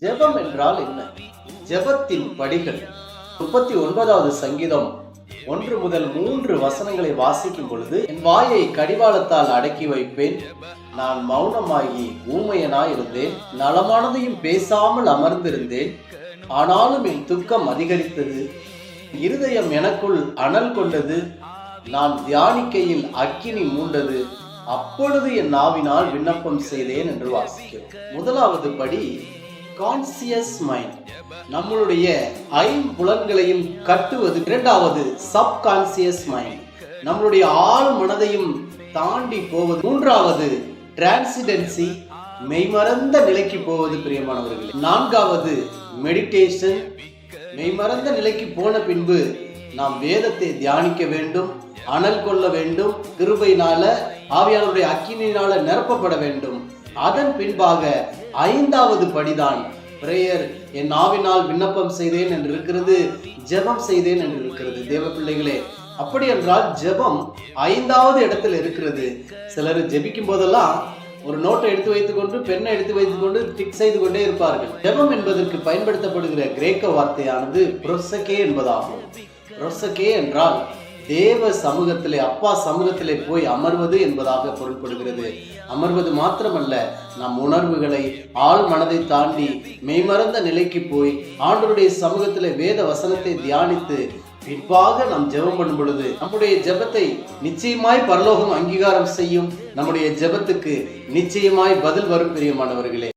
ஜெபம் என்றால் என்ன? ஜெபத்தின் படிகள். 39வது சங்கீதம் 1 முதல் 3 வசனங்களை வாசிக்கும் பொழுது, என் வாயை கடிவாளத்தால் அடக்கி வைப்பேன், நான் மௌனமாகி ஊமையனாய் இருந்தேன், நலமானதையும் பேசாமல் அமர்ந்திருந்தேன், ஆனாலும் என் துக்கம் அதிகரித்தது, இருதயம் எனக்குள் அனல் கொண்டது, நான் தியானிக்கையில் அக்கினி மூண்டது, அப்பொழுது என் நாவினால் விண்ணப்பம் செய்தேன் என்று வாசிக்கிறோம். முதலாவது படி கான்சியஸ் மைண்ட், நம்மளுடைய ஐம்புலன்களையும் கட்டுவது. இரண்டாவது சப்கான்சியஸ் மைண்ட், நம்மளுடைய ஆழ் மனதையும் தாண்டி போவது. மூன்றாவது டிரான்சிடென்சி, மெய்மறந்த நிலைக்கு போவது பிரியமானவர்களே. நான்காவது மெடிடேஷன், மெய்மறந்த நிலைக்கு போன பின்பு நாம் வேதத்தை தியானிக்க வேண்டும், அனல் கொள்ள வேண்டும், கிருபையினால ஆவியானவருடைய அக்கினியினால நிரப்பப்பட வேண்டும். அதன் பின்பாக 5வது படிதான் பிரேயர். என் நாவினால் விண்ணப்பம் செய்தேன் என்று இருக்கிறது, ஜெபம் செய்தேன் என்று இருக்கிறது. தேவ பிள்ளைகளே, அப்படி என்றால் ஜெபம் 5வது இடத்துல இருக்கிறது. சிலர் ஜெபிக்கும் போதெல்லாம் ஒரு நோட்டை எடுத்து வைத்துக் கொண்டு, பெண்ணை எடுத்து வைத்துக் கொண்டு டிக் செய்து கொண்டே இருப்பார்கள். ஜெபம் என்பதற்கு பயன்படுத்தப்படுகிற கிரேக்க வார்த்தையானது ப்ரோசகே என்பதாகும். ப்ரோசகே என்றால் தேவ சமூகத்திலே, அப்பா சமூகத்திலே போய் அமர்வது என்பதாக பொருள்படுகிறது. அமர்வது மாத்திரமல்ல, நம் உணர்வுகளை ஆழ் மனதை தாண்டி மெய்மறந்த நிலைக்கு போய் ஆண்டவருடைய சமூகத்திலே வேத வசனத்தை தியானித்து பின்பாக நாம் ஜெபம் பண்ணும் பொழுது நம்முடைய ஜெபத்தை நிச்சயமாய் பரலோகம் அங்கீகாரம் செய்யும். நம்முடைய ஜெபத்துக்கு நிச்சயமாய் பதில் வரும் பிரியமானவர்களே.